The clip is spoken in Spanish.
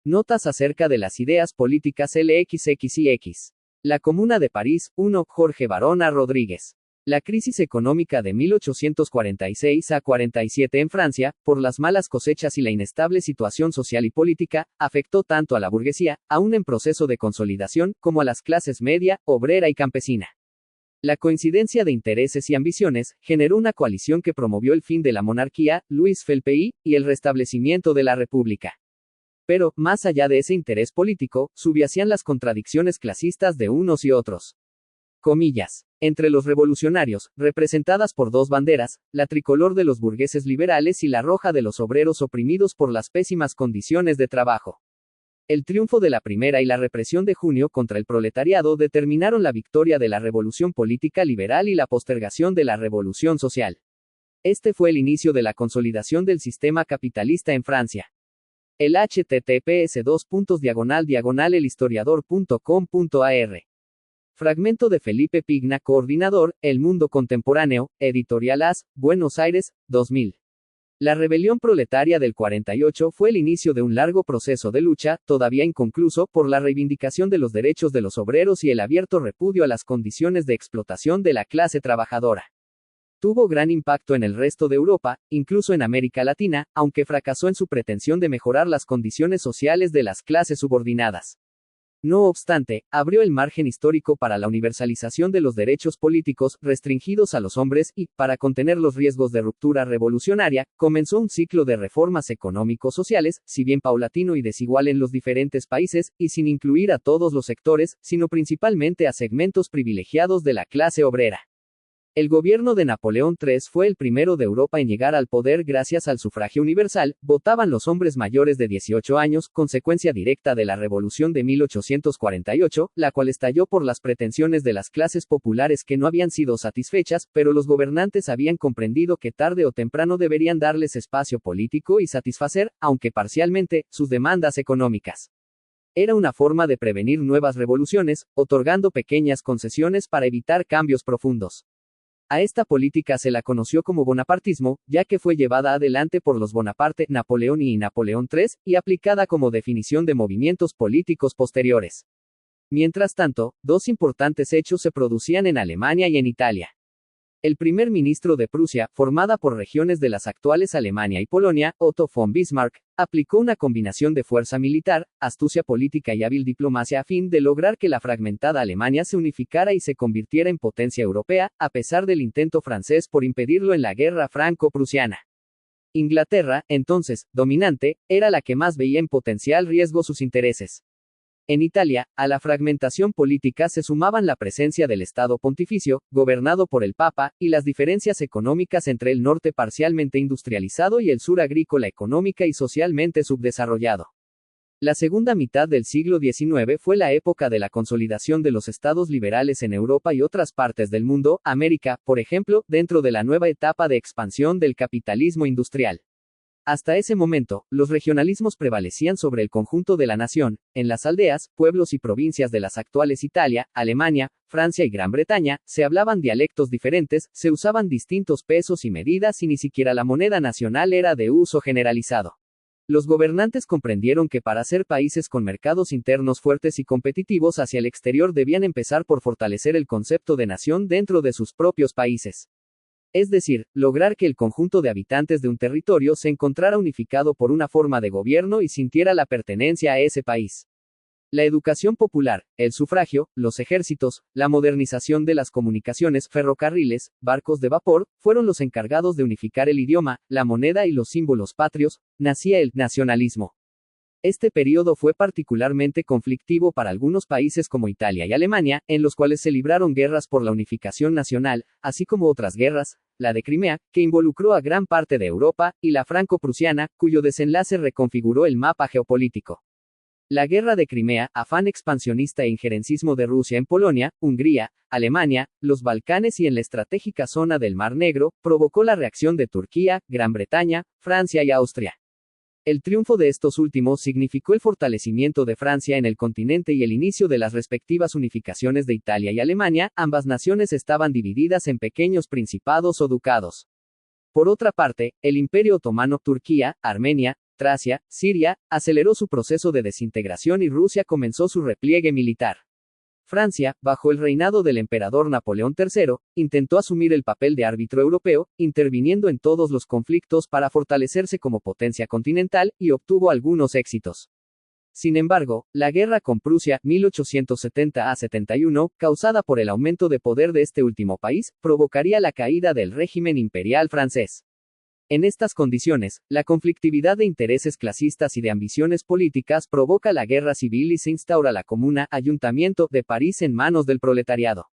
Notas acerca de las ideas políticas LXXIX. La Comuna de París, 1, Jorge Barona Rodríguez. La crisis económica de 1846 a 47 en Francia, por las malas cosechas y la inestable situación social y política, afectó tanto a la burguesía, aún en proceso de consolidación, como a las clases media, obrera y campesina. La coincidencia de intereses y ambiciones generó una coalición que promovió el fin de la monarquía, Louis Philippe, y el restablecimiento de la república. Pero, más allá de ese interés político, subyacían las contradicciones clasistas de unos y otros. Comillas. Entre los revolucionarios, representadas por dos banderas, la tricolor de los burgueses liberales y la roja de los obreros oprimidos por las pésimas condiciones de trabajo. El triunfo de la primera y la represión de junio contra el proletariado determinaron la victoria de la revolución política liberal y la postergación de la revolución social. Este fue el inicio de la consolidación del sistema capitalista en Francia. El https://elhistoriador.com.ar. Fragmento de Felipe Pigna, coordinador, El Mundo Contemporáneo, Editorial AS, Buenos Aires, 2000. La rebelión proletaria del 48 fue el inicio de un largo proceso de lucha, todavía inconcluso, por la reivindicación de los derechos de los obreros y el abierto repudio a las condiciones de explotación de la clase trabajadora. Tuvo gran impacto en el resto de Europa, incluso en América Latina, aunque fracasó en su pretensión de mejorar las condiciones sociales de las clases subordinadas. No obstante, abrió el margen histórico para la universalización de los derechos políticos, restringidos a los hombres, y, para contener los riesgos de ruptura revolucionaria, comenzó un ciclo de reformas económico-sociales, si bien paulatino y desigual en los diferentes países, y sin incluir a todos los sectores, sino principalmente a segmentos privilegiados de la clase obrera. El gobierno de Napoleón III fue el primero de Europa en llegar al poder gracias al sufragio universal. Votaban los hombres mayores de 18 años, consecuencia directa de la Revolución de 1848, la cual estalló por las pretensiones de las clases populares que no habían sido satisfechas, pero los gobernantes habían comprendido que tarde o temprano deberían darles espacio político y satisfacer, aunque parcialmente, sus demandas económicas. Era una forma de prevenir nuevas revoluciones, otorgando pequeñas concesiones para evitar cambios profundos. A esta política se la conoció como bonapartismo, ya que fue llevada adelante por los Bonaparte, Napoleón y Napoleón III, y aplicada como definición de movimientos políticos posteriores. Mientras tanto, dos importantes hechos se producían en Alemania y en Italia. El primer ministro de Prusia, formada por regiones de las actuales Alemania y Polonia, Otto von Bismarck, aplicó una combinación de fuerza militar, astucia política y hábil diplomacia a fin de lograr que la fragmentada Alemania se unificara y se convirtiera en potencia europea, a pesar del intento francés por impedirlo en la guerra franco-prusiana. Inglaterra, entonces, dominante, era la que más veía en potencial riesgo sus intereses. En Italia, a la fragmentación política se sumaban la presencia del Estado Pontificio, gobernado por el Papa, y las diferencias económicas entre el norte parcialmente industrializado y el sur agrícola económica y socialmente subdesarrollado. La segunda mitad del siglo XIX fue la época de la consolidación de los estados liberales en Europa y otras partes del mundo, América, por ejemplo, dentro de la nueva etapa de expansión del capitalismo industrial. Hasta ese momento, los regionalismos prevalecían sobre el conjunto de la nación. En las aldeas, pueblos y provincias de las actuales Italia, Alemania, Francia y Gran Bretaña, se hablaban dialectos diferentes, se usaban distintos pesos y medidas y ni siquiera la moneda nacional era de uso generalizado. Los gobernantes comprendieron que para ser países con mercados internos fuertes y competitivos hacia el exterior debían empezar por fortalecer el concepto de nación dentro de sus propios países. Es decir, lograr que el conjunto de habitantes de un territorio se encontrara unificado por una forma de gobierno y sintiera la pertenencia a ese país. La educación popular, el sufragio, los ejércitos, la modernización de las comunicaciones, ferrocarriles, barcos de vapor, fueron los encargados de unificar el idioma, la moneda y los símbolos patrios. Nacía el nacionalismo. Este periodo fue particularmente conflictivo para algunos países como Italia y Alemania, en los cuales se libraron guerras por la unificación nacional, así como otras guerras, la de Crimea, que involucró a gran parte de Europa, y la franco-prusiana, cuyo desenlace reconfiguró el mapa geopolítico. La guerra de Crimea, afán expansionista e injerencismo de Rusia en Polonia, Hungría, Alemania, los Balcanes y en la estratégica zona del Mar Negro, provocó la reacción de Turquía, Gran Bretaña, Francia y Austria. El triunfo de estos últimos significó el fortalecimiento de Francia en el continente y el inicio de las respectivas unificaciones de Italia y Alemania. Ambas naciones estaban divididas en pequeños principados o ducados. Por otra parte, el Imperio Otomano, Turquía, Armenia, Tracia, Siria, aceleró su proceso de desintegración y Rusia comenzó su repliegue militar. Francia, bajo el reinado del emperador Napoleón III, intentó asumir el papel de árbitro europeo, interviniendo en todos los conflictos para fortalecerse como potencia continental, y obtuvo algunos éxitos. Sin embargo, la guerra con Prusia, 1870 a 71, causada por el aumento de poder de este último país, provocaría la caída del régimen imperial francés. En estas condiciones, la conflictividad de intereses clasistas y de ambiciones políticas provoca la guerra civil y se instaura la Comuna, Ayuntamiento de París en manos del proletariado.